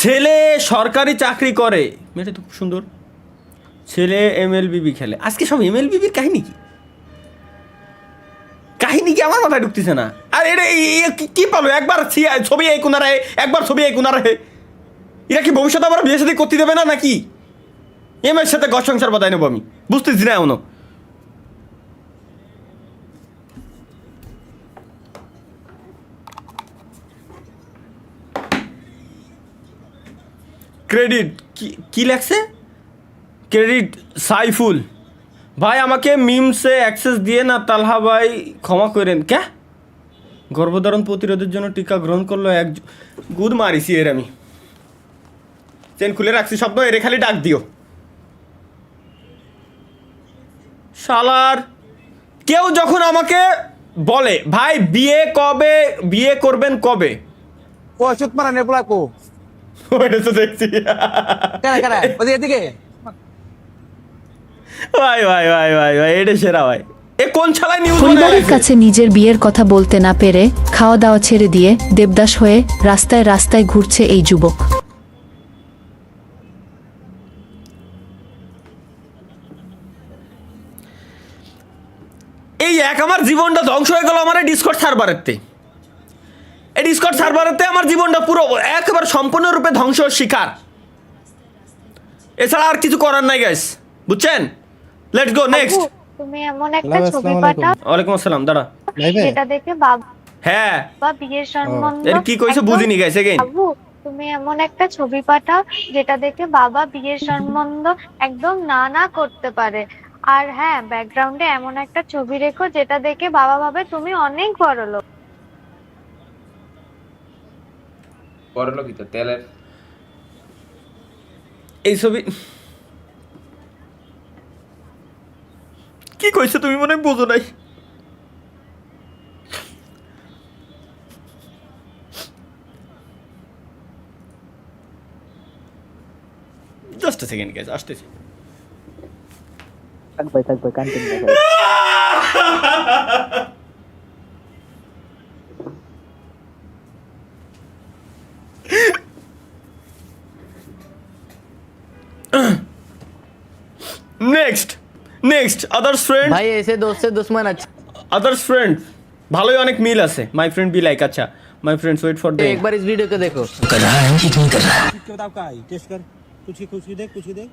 ছেলে সরকারি চাকরি করে, মেয়েটা তো খুব সুন্দর। ছেলে এমএলবিবি খেলে। আজকে সব এমএলবিবির কাহিনী কি? কাহিনী কি আমার মাথায় ঢুকতেছে না। আর এটা কি পালো, একবার ছবি এই কোনারে, একবার ছবি এই কোনারে। এরা কি ভবিষ্যতে আবার বিয়ে সাথে করতে দেবে না নাকি? এর সাথে ঘর সংসার বাদায় নেবো আমি, বুঝতেছি না এমনও। ক্রেডিট কি লেখছে? ক্রেডিট সাইফুল ভাই, আমাকে মিমসে অ্যাক্সেস দিয়ে না, তালহা ভাই ক্ষমা করেন। ক্যা গর্ভধারণ প্রতিরোধের জন্য টিকা গ্রহণ করলো এক গুদ মারিছি এর আমি। চেন খুলে রাখছি শব্দ, এরে খালি ডাক দিও। শালার কেউ যখন আমাকে বলে ভাই বিয়ে করবেন কবে, ও চুত মারা নেপলা কো ওইটা তো দেখছি। কেন কেন ওদিকে এদিকে ভাই ভাই ভাই ভাই ভাই এটা সেরা ভাই। এ কোন ছালায় নিউজ পরিবারের কাছে নিজের বিয়ের কথা বলতে না পেরে খাওয়া দাওয়া ছেড়ে দিয়ে দেবদাস হয়ে রাস্তায় রাস্তায় ঘুরছে এই যুবক। এই আমার জীবনটা ধ্বংস হয়ে গেল আমার এই ডিসকর্ড সার্ভারেতে। এই ডিসকর্ড সার্ভারেতে আমার জীবনটা পুরো একেবারে সম্পূর্ণরূপে ধ্বংস শিকার। এছাড়া আর কিছু করার নাই গাইস, বুঝছেন? Let's go next. তুমি এমন একটা ছবি পাঠাও, ওয়ালাইকুম আসসালাম। দাঁড়া, যেটা দেখে বাবা হ্যাঁ বিয়ের সম্বন্ধ। এর কি কইছে বুঝিনি গাইস, এগেইন। বাবু তুমি এমন একটা ছবি পাঠাও যেটা দেখে বাবা বিয়ের সম্বন্ধ একদম না না করতে পারে। আর হ্যাঁ, ব্যাকগ্রাউন্ডে এমন একটা ছবি রেখো যেটা দেখে বাবা ভাবে তুমি অনেক বড় লোক। বড়লোকই তো তেলের। এই ছবি কি কইছে তুমি মনে হয় বোঝো নাই। জাস্ট সেকেন্ড গাইস, আসতেছি। থাক ভাই কন্টিনিউ ভাই। Next others friend. भाई ऐसे दोस्त से दुश्मन अच्छा। আদার্স ফ্রেন্ড ভালোই অনেক মিল আছে। মাই ফ্রেন্ড বি লাইক, আচ্ছা মাই ফ্রেন্ডস ওয়েট ফর एक बार इस वीडियो को देखो। किताब का आई टेस्ट कर, कुछ की देख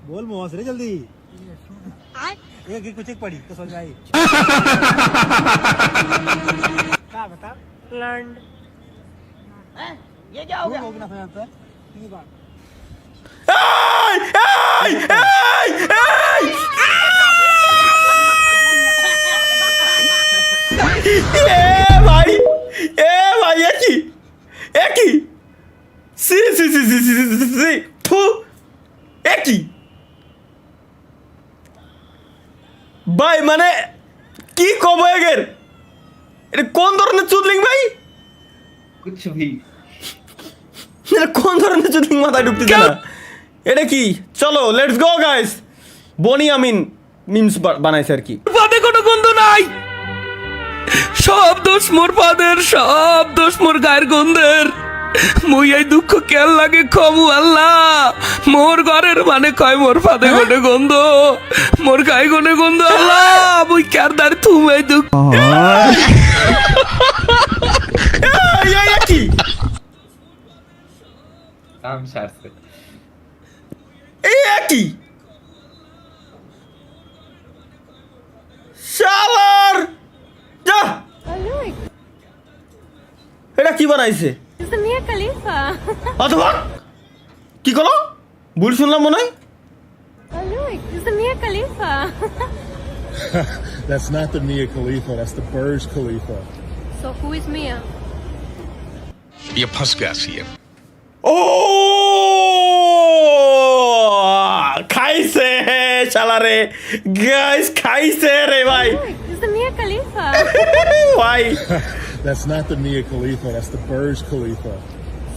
बोल मुंह से जल्दी। एक कुछ एक पढ़ी तो समझ आई। क्या बता लर्न ये क्या हो गया? होगा ना आंसर ठीक है। ভাই একই সি থু একই ভাই, মানে কি কব এগের? এটা কোন ধরনের চুদলিং ভাই? कुछ भी এটা কোন ধরনের চুদলিং মাথায় ঢুকতেছে না। এটা কি? চলো let's go guys. Boni Amin memes বানাইছে আর কি। পাদে কোনো গন্ধ নাই, সব দোষ মোর পাদের, সব দোষ মোর গায়ের গন্ধের। মুই এই দুঃখ কেন লাগে কমু আল্লাহ, মোর ঘরের মানে কয় মোর পাদে গনে গন্ধ, মোর গায়ে গনে গন্ধ আল্লাহ, মুই কার দার তুমি এই দুঃখ। কি काम शार से এই একই শালার যা। এটা কি বানাইছে? মিয়া খলিফা। অথবা কি করো? ভুল শুনলাম মনে হয়। মিয়া খলিফা। That's not the Mia Khalifa, that's the Burj Khalifa. So who is Mia? ये फंस गया सीएम। ও খাইছে শালারে গাইস, খাইছে রে ভাই Mia Khalifa. ভাই। That's not the Mia Khalifa, that's the Burj Khalifa.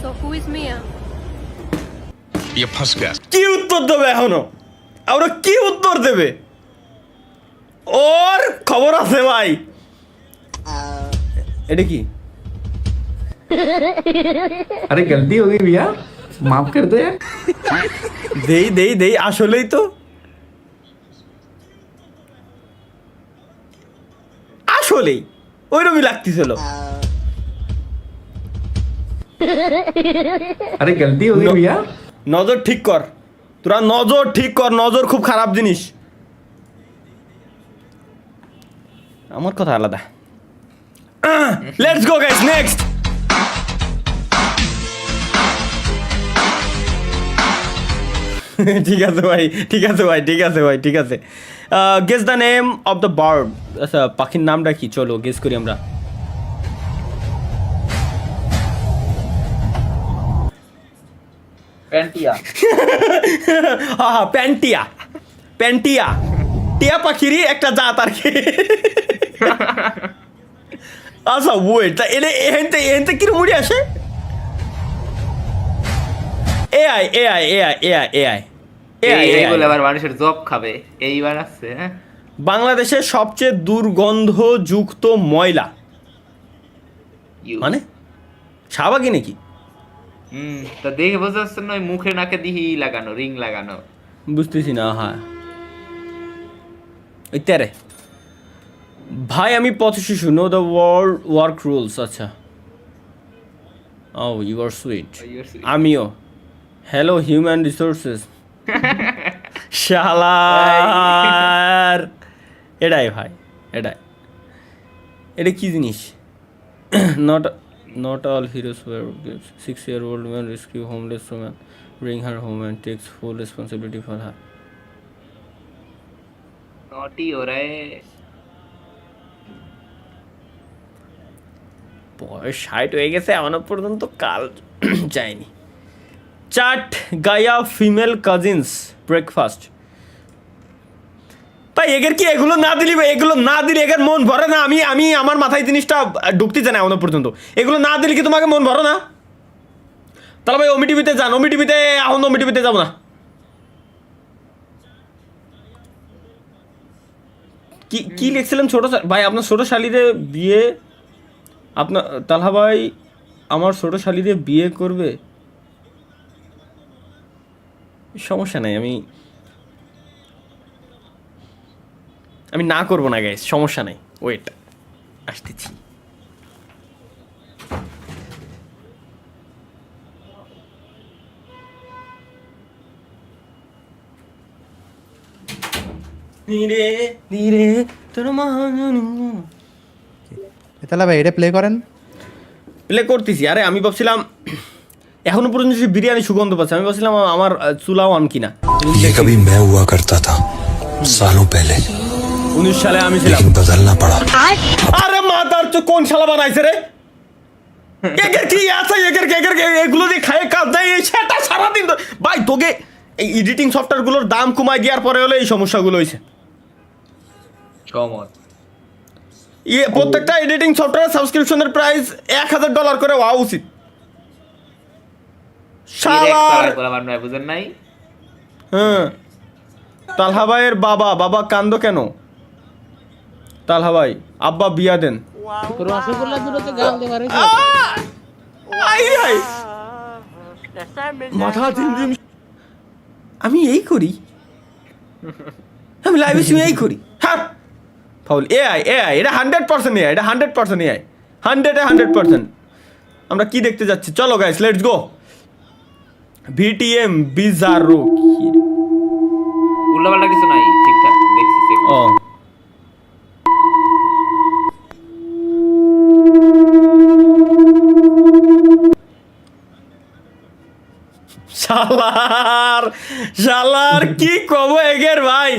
So who is Mia? ये फंस गया। কি উত্তর দেবে এখনো? আমরা কি উত্তর দেবে? ওর খবর আছে ভাই। এটা কি? अरे गलती हो गई भैया माफ कर दो यार দেই আসলেই তো আসলেই ওইরকমই লাগতেছিল। अरे गलती हो गई भैया নজর ঠিক কর, তোরা নজর ঠিক কর, নজর খুব খারাপ জিনিস। আমার কথা আলাদা। Let's go guys, next. ঠিক আছে ভাই, ঠিক আছে ভাই, ঠিক আছে ভাই, ঠিক আছে। Guess the name of the bird. আচ্ছা, পাখির নামটা কি? চলো গেস করি আমরা। पेंटिया হ্যাঁ, প্যান্টিয়া। প্যান্টিয়া টিয়া পাখিরই একটা জাত আর কি। আচ্ছা ওয়েট, তা এহেনতে কিরম উড়ে আসে? AI AI AI AI AI AI এইগুলো আবার মানুষের জব খাবে এইবার আসছে হ্যাঁ বাংলাদেশের সবচেয়ে দুর্গন্ধযুক্ত ময়লা মানে শাহবাগি নাকি? তা দেখে বোঝা যাচ্ছে না ওই মুখে নাকে দিহি লাগানো রিং লাগানো বুঝতেছি না। হ্যাঁ ওই তেরে ভাই আমি পথ শিশু, know the world work rules. আচ্ছা, ও ইউ আর সুইট। আমিও হ্যালো হিউম্যান রিসোর্সেস। শালার এটাই ভাই, এটাই। এটা কি জিনিস? Not all heroes wear gifts. 6-year-old man rescue homeless woman, bring her home and takes full responsibility for her. নটি हो रहा है বয়স 60 হয়ে গেছে, এখনো পর্যন্ত কাল যায়নি। চাট গায়া ফিমেল কাজিনস ব্রেকফাস্ট। ভাই এগের কি এগুলো না দিলি, ভাই এগুলো না দিলে এগের মন ভরে না। আমি আমার মাথায় জিনিসটা ঢুকতেছে না এখনো পর্যন্ত। এগুলো না দিলে কি তোমাকে মন ভরে না? তাহলে ভাই ওমিটিভিতে যান, ওমিটিভিতে এখন ওমিটিভিতে যাবো না। কি কি লিখছিলেন ছোট ভাই? আপনার ছোট শালিরে বিয়ে, আপনার তালহা ভাই আমার ছোট শালিরে বিয়ে করবে? সমস্যা নাই, আমি না করবো না গাইস, সমস্যা নাই। ওয়েট আসতেছি। ধীরে ধীরে তোর তাহলে ভাই এটা প্লে করেন। প্লে করতেছি। আরে আমি ভাবছিলাম এখনো পর্যন্ত সে বিরিয়ানি সুগন্ধ পাচ্ছে, আমি ভাবছিলাম আমার চুলাও আন কিনা। ये कभी मैं हुआ करता था सालों पहले 19 সালে আমি ছিলাম। लेकिन बदलना पड़ा আরে মাদার তো কোন শালা বানাইছে রে? এগের কি আছে? এগের এগুলো দিয়ে খায় কাজ দেয় সেটা সারাদিন ভাই। তোকে এই এডিটিং সফটওয়্যারগুলোর দাম কমাই দেওয়ার পরে হলে এই সমস্যাগুলো হয়েছে। কমন প্রত্যেকটা এডিটিং সফটওয়্যার সাবস্ক্রিপশনের প্রাইস $1000 করে হওয়া উচিত। শালার আমার নয় বুঝেন নাই হ্যাঁ। তালহা ভাইয়ের বাবা কান্দো কেন? তালহা ভাই আব্বা বিয়া দেন। মাথা ঝিমঝিম। আমি এই করি, আমি লাইভে শুনে এই করি। হ্যাঁ ফাউল এআই এটা 100% এআই, এটা 100% এআই, 100% আমরা কি দেখতে যাচ্ছি? চলো গাইস লেটস গো। ভিটিএম বিজারো উল্লাপাল্টা কিছু নাই ঠিকঠাক দেখছি ও শালার কি কব এগের ভাই।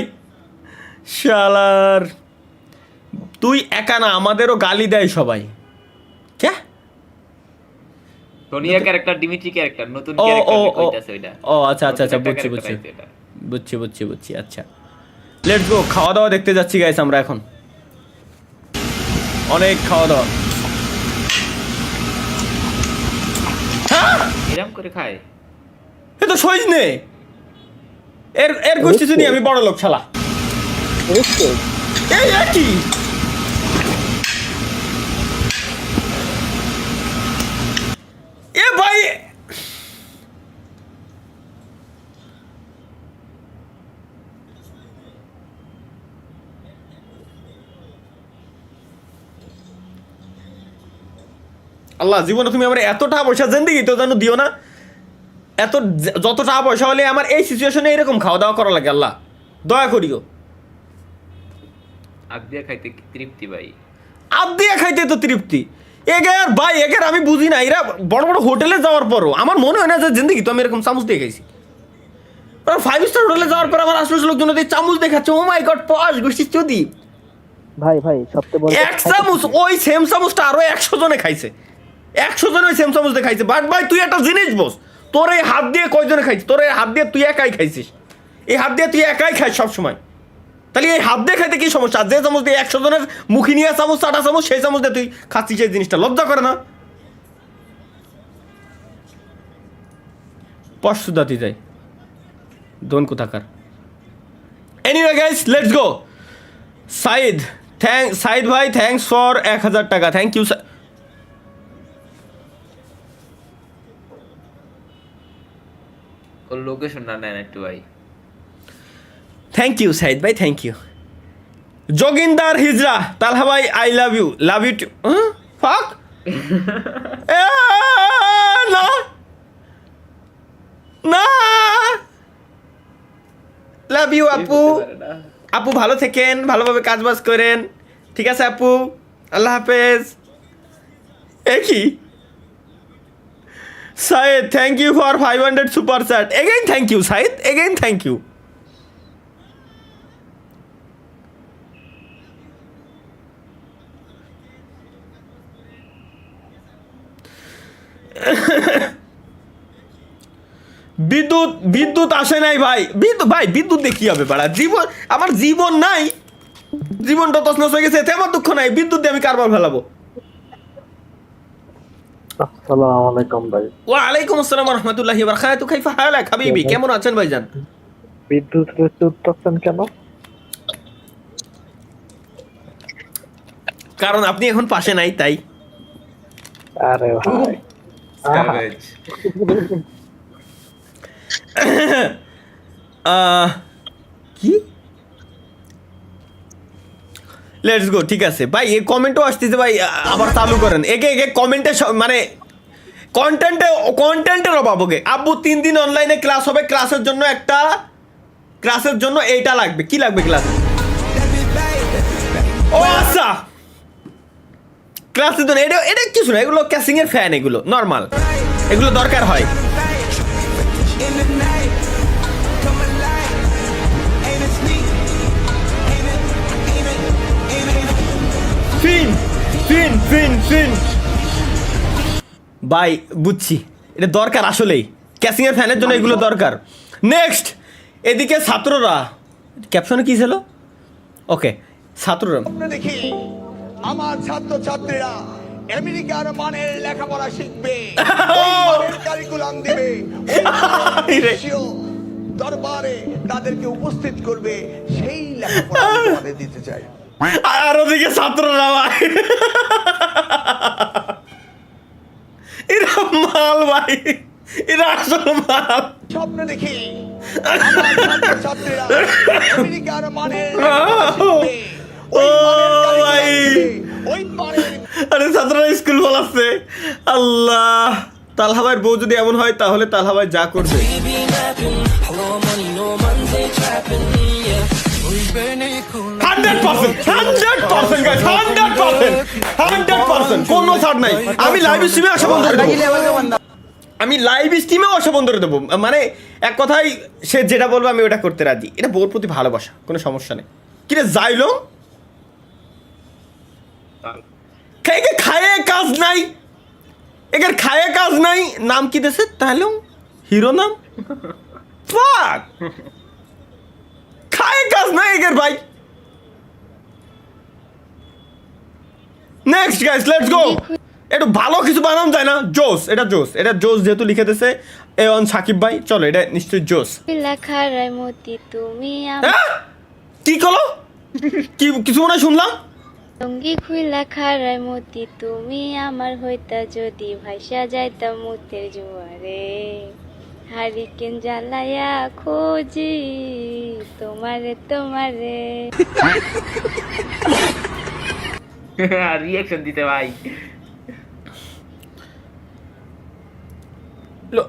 শালার তুই একা না, আমাদেরও গালি দেয় সবাই। কে সোনিয়া ক্যারেক্টার ডিমিট্রি ক্যারেক্টার নতুন ও ক্যারেক্টার ও ও কইতাছে ওইটা। ও আচ্ছা বুঝছি। আচ্ছা লেটস গো। খাওয়া দাওয়া দেখতে যাচ্ছি গাইস আমরা এখন। অনেক খাওয়া দাওয়া। এরকম করে খায় এ তো সইজ নে এর গোষ্ঠী শুনি আমি বড় লোক শালা। এই কি আল্লাহ জীবনে তুমি আমার এত টাকা পয়সা জিন্দেগি তো যেন দিও না, এত যত টাকা পয়সা হলে আমার এই সিচুয়েশনে এরকম খাওয়া দাওয়া করা লাগে, আল্লাহ দয়া করিও। আগ দিয়া খাইতে কি তৃপ্তি ভাই। আপ দিয়ে খাইতে তো তৃপ্তি, এগের ভাই এগের আমি বুঝি না, এরা বড় বড় হোটেলে যাওয়ার পরও আমার মনে হয় না যে জিন্দেগি তো আমি এরকম চামচ দিয়ে খাইছি। 5 স্টার হোটেলে যাওয়ার পর আমার আশেপাশের লোকজন চামচ দেখাচ্ছে, ও মাই গড পশ গোষ্ঠী চুদি। ভাই সবচেয়ে বড় এক চামচ ওই সেম চামচটা আরো 100 জনে খাইছে, 100 জনে ওই সেম চামচ দিয়ে খাইছে। বাট ভাই তুই একটা জিনিস বস, তোর এই হাত দিয়ে কয়জনে খাইছিস? তোর এই হাত দিয়ে তুই একাই খাইছিস, এই হাত দিয়ে তুই একাই খাইস সবসময়। তাহলে এই হাত দিয়ে খাইতে কি সমস্যা? যে চামচ দিয়ে 100 জনের মুখি নিয়ে চামচ চাটা চামচ, সেই চামচ দিয়ে তুই খাচ্ছিস, সেই জিনিসটা লজ্জা করে না? পশুদাতি যায় দোন কোথাকার। Anyway guys let's go. Saeed ভাই থ্যাঙ্কস ফর 1000 টাকা, থ্যাংক ইউ। ওর লোকেশন না নেন একটু ভাই। থ্যাংক ইউ সাইদ ভাই, থ্যাংক ইউ। যোগিন্দার হিজরা, তালহা ভাই আই লাভ ইউ টু। ফাক না না, লাভ ইউ আপু। আপু ভালো থেকেন, ভালোভাবে কাজ বাজ করেন, ঠিক আছে আপু, আল্লাহ হাফেজ। একই Saeed thank you for 500 super chat. Again thank you Saeed, again thank you. বিদ্যুৎ আসে নাই ভাই, বিদ্যুৎ দিয়ে কি হবে বাড়া? জীবন আমার জীবন নাই, জীবনটা তছনছ হয়ে গেছে, এতে আমার দুঃখ নাই। বিদ্যুৎ দিয়ে আমি কারবার ফেলাবো। আসসালামু আলাইকুম ভাই। ওয়ালাইকুম আসসালাম ওয়া রাহমাতুল্লাহি ওয়া বারাকাতুহু। কাইফা হালাক হাবিবি, কেমন আছেন ভাইজান? বিদ্যুৎ উঠতেছেন কেন? কারণ আপনি এখন পাশে নাই তাই। আরে ভাই Savage. কি লেটস গো, ঠিক আছে ভাই। এই কমেন্টও আসতেছে ভাই, আবার চালু করেন। একে কমেন্টে মানে কন্টেন্টের অভাব। ওকে আব্বু 3 দিন অনলাইনে ক্লাস হবে, ক্লাসের জন্য এইটা লাগবে। কি লাগবে ক্লাসে? ও আচ্ছা, ক্লাসের জন্য এটা কিছু না, এগুলো ক্যাসিং এর ফ্যান, এগুলো নর্মাল, এগুলো দরকার হয়। ফিন ভাই বুঝছি, এটা দরকার আসলেই, ক্যাসিং এর ফ্যানের জন্য এগুলো দরকার। নেক্সট এদিকে ছাত্ররা, ক্যাপশনে কি ছিল? ওকে ছাত্ররা দেখি আমার ছাত্রছাত্রীরা আমেরিকার মানের লেখাপড়া শিখবে, কারিকুলাম দিবে, দরবারে তাদেরকে উপস্থিত করবে, সেই লেখাপড়া আমাদের দিতে চাই। আর ওদিকে ছাত্ররা ভাই, এরা মাল ভাই, এরা আসল মাল। স্বপ্ন দেখি আমার ছাত্রছাত্রীরা আমেরিকার মানের লেখাপড়া শিখবে, আরে ছাত্ররা স্কুল বলাচ্ছে। আল্লাহ, তালহা ভাইয়ের বউ যদি এমন হয় তাহলে তালহা ভাই যা করবে। 100% কোনো ছাড় নাই। আমি লাইভ স্ট্রিমে আসা বন্ধ করে দেবো, দেবো। মানে এক কথাই সে যেটা বলবো আমি ওটা করতে রাজি। এটা বউর প্রতি ভালোবাসা, কোনো সমস্যা নেই। কিরে যাইলো খায়ে কাজ নাই, এদের খায়ে কাজ নাই, নাম কি দেশে তাহলে হিরো নাম খায়ে কাজ নাই এদের ভাই। নেক্সট গাইস লেটস গো। একটু ভালো কিছু বানানো যায় না? জোস, এটা জোস যেহেতু লিখে দিয়েছে এন সাকিব ভাই, চলো এটা নিশ্চয়ই জোস। কি কলো, কি কিছু মনে শুনলাম? সঙ্গী খুইলা খারাই মতি তুমি আমার হইতা যদি ভাইসা যাইতা মুতের জোয়ারে, হারিকেন জ্বালায়া খোঁজি তোমারে। রিঅ্যাকশন দিতে ভাই। আমার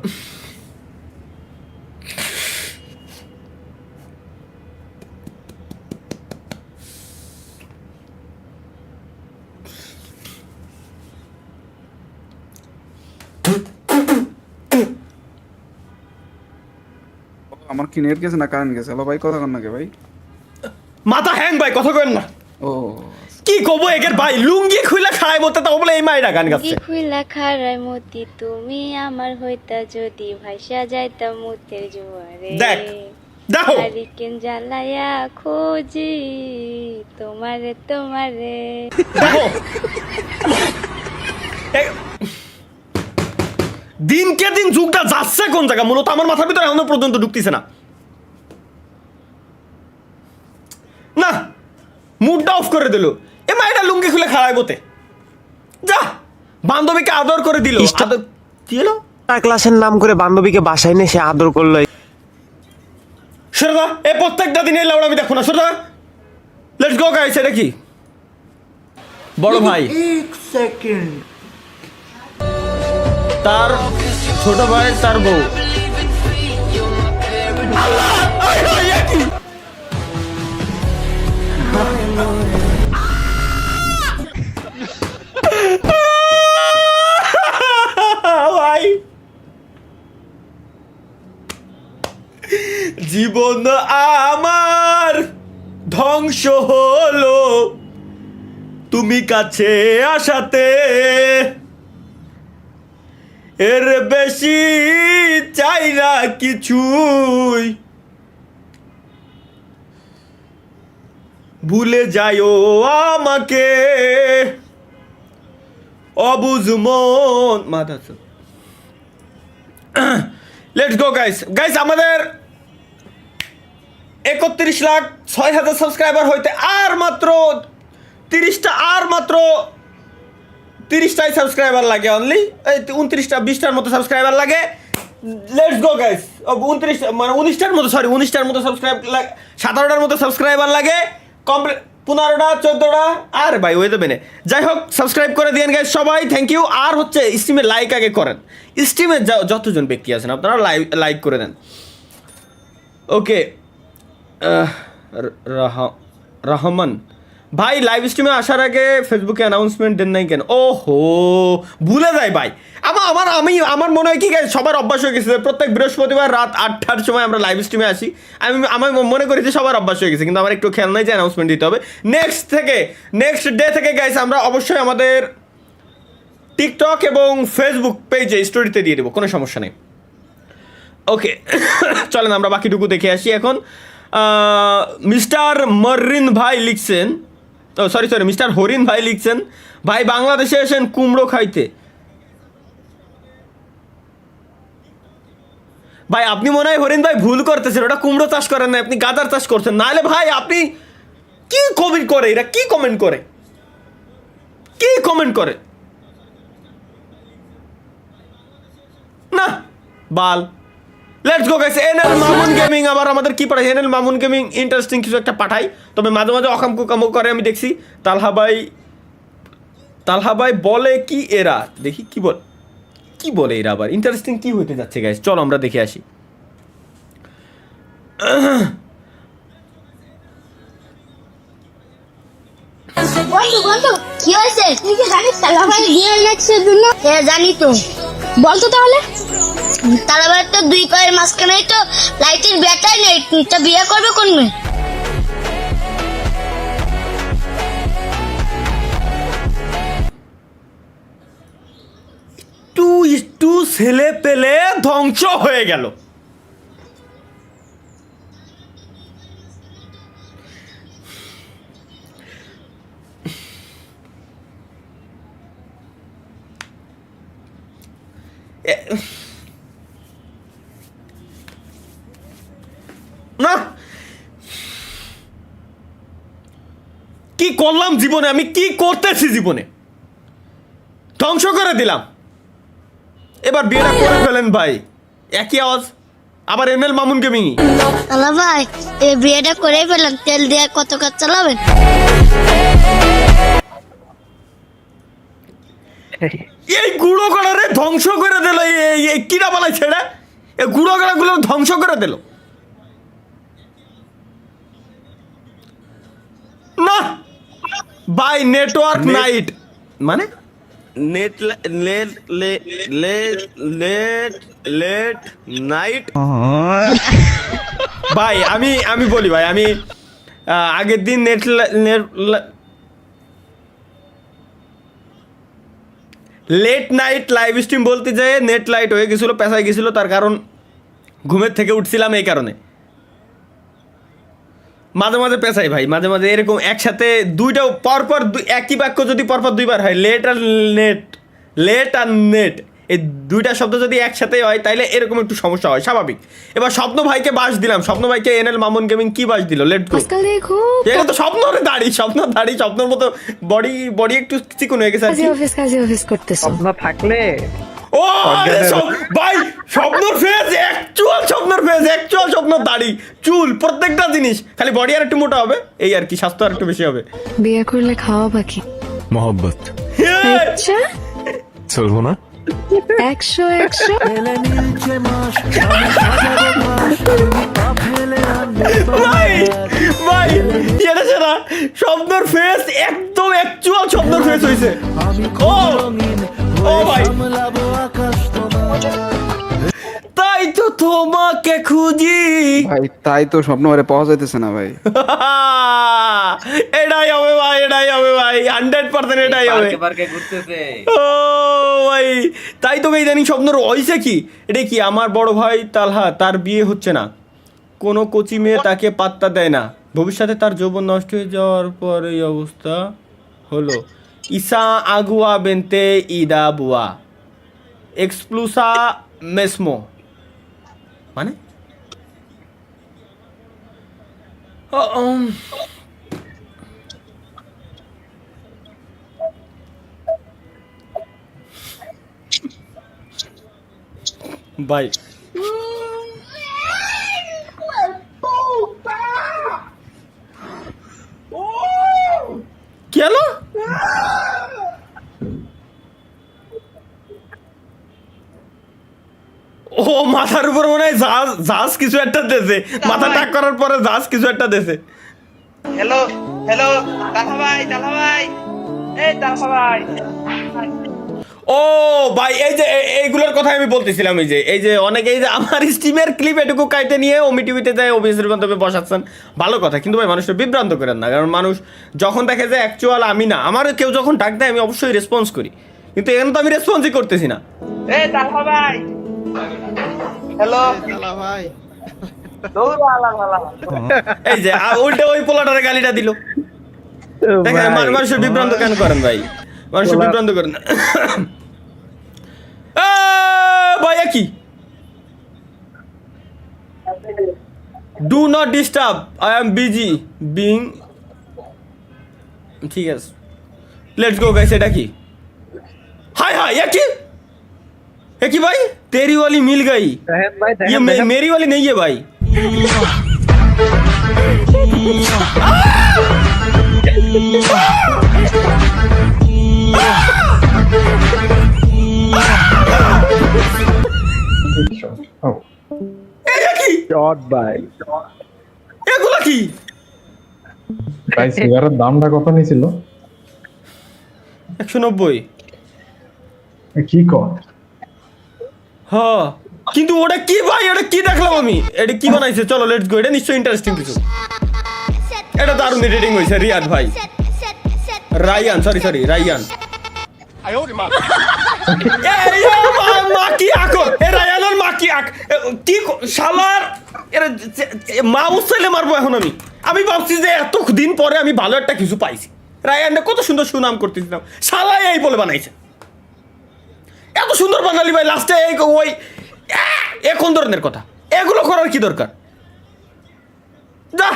কি নেট গেছে না কারেন্ট গেছে? হ্যালো ভাই, কথা কন নাকি ভাই? মাথা হ্যাং ভাই, কথা কেন না। ও কি কব একের ভাই, লুঙ্গি খুইলা খায় মতে তা বলে এই মাইরা গান গাচ্ছে। খুইলা খারায় মতি তুমি আমার হইতা যদি ভাইসা যাইতা মুতের জোয়ারে। দেখ দেখো হারিকেন জ্বালায়া খোঁজি তোমারে তোমারে। দেখো দিনকে দিন যুগটা যাচ্ছে কোন জায়গা, মূলত আমার মাথার ভিতরে এখনো পর্যন্ত ঢুকতেছে না। না মুডটা অফ করে দিল, এ মাইটা লুঙ্গি খুলে খাওয়াই বতে যা, বান্ধবীকে আদর করে দিল। আদর কি হলো? ক্লাসের নাম করে বান্ধবীকে বাসায় নিয়ে সে আদর করলো। সরদা এ প্রত্যেকটা দিন এই লাউড়া আমি দেখো না। Sarda let's go guys. এটা কি বড় ভাই, এক সেকেন্ড, তার ছোট ভাই, তার বউ। ভাই জীবন আমার ধ্বংস হলো তুমি কাছে আসাতে, এর বেশি চাই না কিছুই, ভুলে যাইও আমাকে অবুঝ মন। মাথা লেটস গো গাইস। গাইস আমাদের 31,06,000 সাবস্ক্রাইবার হইতে আর মাত্র 30টাই সাবস্ক্রাইবার লাগে। অনলি 29টা 20টার মতো সাবস্ক্রাইবার লাগে। Let's go guys. 19টার মতো 17টার মতো সাবস্ক্রাইবার লাগে। কমপ্লিট 15টা 14টা আর ভাই হয়ে যাবে না। যাই হোক সাবস্ক্রাইব করে দিয়েন গাইস সবাই, থ্যাংক ইউ। আর হচ্ছে স্ট্রিমে লাইক আগে করেন, স্ট্রিমে যতজন ব্যক্তি আছেন আপনারা লাইক করে দেন। ওকে রহমান ভাই লাইভ স্ট্রিমে আসার আগে ফেসবুকে অ্যানাউন্সমেন্ট দেন নাই কেন? ওহো ভুলে যাই ভাই। আমার মনে হয় কি গাইস, সবার অভ্যাস হয়ে গেছে প্রত্যেক বৃহস্পতিবার রাত 8টার সময় আমরা লাইভ স্ট্রিমে আসি। আমি মনে করি যে সবার অভ্যাস হয়ে গেছে, কিন্তু আমার একটু খেয়াল নাই যে অ্যানাউন্সমেন্ট দিতে হবে। নেক্সট ডে থেকে গাইস আমরা অবশ্যই আমাদের টিকটক এবং ফেসবুক পেজে স্টোরিতে দিয়ে দেবো, কোনো সমস্যা নেই। ওকে চলেন আমরা বাকিটুকু দেখে আসি এখন। মিস্টার মরিন ভাই লিখছেন, সরি মিস্টার হরিণ ভাই লিখছেন, ভাই বাংলাদেশে এসেন কুমড়ো খাইতে। ভাই আপনি মনে হয় হরিণ ভাই ভুল করতেছেন, ওটা কুমড়ো চাষ করেন না, আপনি গাদার চাষ করছেন। নাহলে ভাই আপনি কি কমেন্ট করে, এরা কি কমেন্ট করে না বাল। Let's go guys. NL Mamun gaming আবার আমাদের কি পাঠায়? এনএল মামুন গেমিং ইন্টারেস্টিং কিছু একটা পাঠাই, তবে মাঝে মাঝে অকামকুকামো করে আমি দেখছি। তালহা ভাই বলে কি এরা, দেখি কি বলে এরা আবার ইন্টারেস্টিং কি হইতে যাচ্ছে গাইস, চলো আমরা দেখে আসি। বন্ধু কি হয়েছে? তুই কি জানিস তালাভাই বিয়ে লাগছে দুনো? হ্যাঁ জানি তো। বলতো তাহলে। তালাভাই তো দুই পায়ের মাঝখানে তো লাইটের ব্যাটারি নেই, তুই তো বিয়ে করবে কোন মেয়ে? একটু ছেলে পেলে ধ্বংস হয়ে গেল। না কি করলাম জীবনে, আমি কি করতেছি জীবনে, ধ্বংস করে দিলাম। এবার বিয়েটা করে ফেলেন ভাই, একই আওয়াজ আবার এনএল মামুন গেমিং। তালাভাই এই বিয়েটা করে ফেলেন, তেল দিয়ে কত কাজ চালাবেন? এই গুঁড়ো করারে ধ্বংস করে দিল, এই কিরা বলাই ছেড়ে এই গুঁড়ো করাগুলো ধ্বংস করে দিল। না বাই নেটওয়ার্ক নাইট মানে net late late late night. ভাই আমি বলি ভাই, আমি আগের দিন লেট নাইট লাইভ স্ট্রিম বলতে যেয়ে নেট লাইট হয়ে গেছিলো, পেঁচাই গেছিলো। তার কারণ ঘুমের থেকে উঠছিলাম, এই কারণে মাঝে মাঝে পেঁচাই ভাই, মাঝে মাঝে এরকম একসাথে দুইটা পরপর একই বাক্য যদি পরপর দুইবার হয়, লেট আর নেট এই দুইটা শব্দ যদি একসাথে হয় তাইলে এরকম একটু সমস্যা হয়, স্বাভাবিক। এবার স্বপ্ন ভাইকে বাস দিলাম, স্বপ্ন ভাইকে এনএল মামুন গেমিং কি বাস দিল, লেট গো। এটা তো স্বপ্নরে দাড়ি, স্বপ্নের মতো বডি একটু চিকন হয়ে গেছে। স্বপ্ন থাকলে ও ভাই স্বপ্নর ফেস, অ্যাকচুয়াল স্বপ্নর দাড়ি চুল প্রত্যেকটা জিনিস, খালি বডি আর একটু মোটা হবে এই আর কি, স্বাস্থ্য আর একটু বেশি হবে। বিয়ে করলে খাওয়া বাকি मोहब्बत আচ্ছা चलो ना 100 ভাই এটা সেটা স্বপ্নর ফেস, একদম অ্যাকচুয়াল স্বপ্নর ফেস হইছে। ও ভাই তাই তো তোমাকে খুঁজি। ভাই তাই তো স্বপ্ন আরে পাওয়া যাইতেছে না ভাই। এটাই হবে ভাই 100% এটাই হবে। পার্কে ঘুরতেছে। ও ভাই তাই তো ইদানিং স্বপ্নর হইছে কি, এটা কি আমার বড় ভাই তালহা, তার বিয়ে হচ্ছে না, কোনো কোচি মেয়ে তাকে পাত্তা দেয় না, ভবিষ্যতে তার যৌবন নষ্ট হয়ে যাওয়ার পর এই অবস্থা হলো। ইসা আগুয়া বেনতে ইদা বুয়া এক্সপ্লুসা মেসমো মানে ভাই কি হলো? ও মাথার উপর মনে হয় জাহাজ কিছু একটা দেছে, মাথা টাক করার পরে জাহাজ কিছু একটা দেছে। হ্যালো তালহা ভাই এই তালহা ভাই। ও ভাই এই যে এইগুলোর কথা আমি বলতেছিলাম, এই যে অনেকে এই যে আমার স্ট্রিমের ক্লিপ এটুকু কাইটে নিয়ে ওমি টিভিতে যায় অভিনেত্রীর বান্ধবে বসাচ্ছেন, ভালো কথা, কিন্তু ভাই মানুষটা বিভ্রান্ত করেন না। কারণ মানুষ যখন দেখে যে অ্যাকচুয়াল আমি না, আমার কেউ যখন ডাক দেয় আমি অবশ্যই রেসপন্স করি, কিন্তু এখানে তো আমি রেসপন্সই করতেছি না। এই তালহা ভাই হ্যালো ভাই এই যে উল্টে ওই পোলাটারে গালিটা দিল। দেখেন মানুষের বিভ্রান্ত কেন করেন ভাই, মানুষের বিভ্রান্ত করেন না। ভাই কি do not disturb, I am busy being, ঠিক আছে লেটস গো গাইস। এটা কি हाय हाय ये की भाई तेरी वाली मिल गई, ये मेरी वाली नहीं है भाई। এগুলা কি ভাই সিগারের দামটা কত নিছিল? 190। কি কর? হ্যাঁ কিন্তু ওটা কি ভাই, ওটা কি দেখলাম আমি, এটা কি বানাইছে? চলো লেটস গো, এটা নিশ্চয়ই ইন্টারেস্টিং কিছু। এটা দারুণ এডিটিং হয়েছে রিয়াদ ভাই, রায়ান সরি রায়ান। মা কি আঁকো এ রায়ানের মা কি আঁক কি শালার, এরা মাউস চাইলে মারবো এখন আমি ভাবছি যে এত দিন পরে আমি ভালো একটা কিছু পাইছি। রায়ানটা কত সুন্দর সুনাম করতেছিলাম, শালা এই বলে বানাইছে, এত সুন্দর বানালি ভাই, লাস্টে ওই কোন ধরনের কথা, এগুলো করার কি দরকার? যা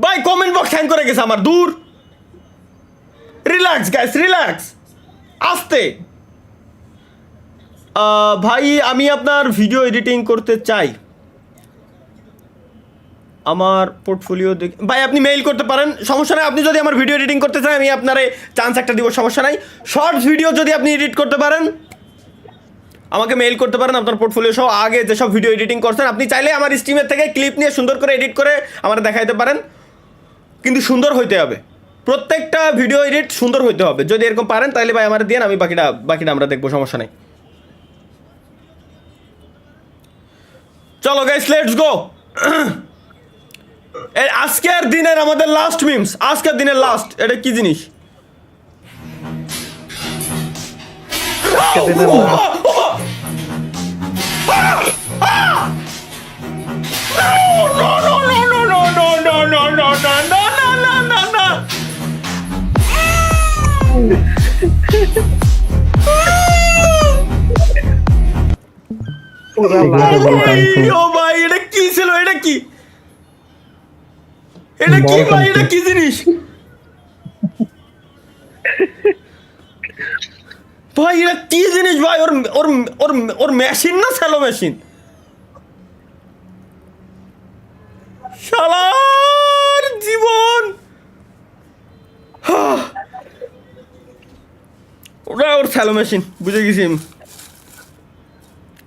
ভাই কমেন্ট বক্স হ্যাং করে গেছে আমার, দূর। রিল্যাক্স গাইস রিল্যাক্স, আস্তে। ভাই আমি আপনার ভিডিও এডিটিং করতে চাই, আমার পোর্টফোলিও দেখে ভাই আপনি মেইল করতে পারেন, সমস্যা নাই। আপনি যদি আমার ভিডিও এডিটিং করতে চান আমি আপনার চান্স একটা দিব, সমস্যা নাই। শর্টস ভিডিও যদি আপনি এডিট করতে পারেন আমাকে মেইল করতে পারেন আপনার পোর্টফোলিও সহ। আগে যেসব ভিডিও এডিটিং করছেন আপনি চাইলে আমার স্ট্রিমের থেকে ক্লিপ নিয়ে সুন্দর করে এডিট করে আমার দেখাইতে পারেন, কিন্তু সুন্দর হইতে হবে। প্রত্যেকটা ভিডিও এডিট সুন্দর হইতে হবে। যদি এরকম পারেন তাহলে ভাই আমার দিয়ে আমি বাকিটা আমরা দেখবো, সমস্যা নেই। চলো গাইস লেটস গো। আজকের দিনের আমাদের লাস্ট মিমস, আজকের দিনের লাস্ট। এটা কি জিনিস? ও ভাই এটা কি ছিল? এটা কি? এটা কি ভাই? এটা কি জিনিস ভাই? এটা কি জিনিস ভাই? ওর ওর ওর ওর মেশিন না স্যালো মেশিন? শালার জীবন। ওটা ওর স্যালো মেশিন, বুঝে গেছি আমি।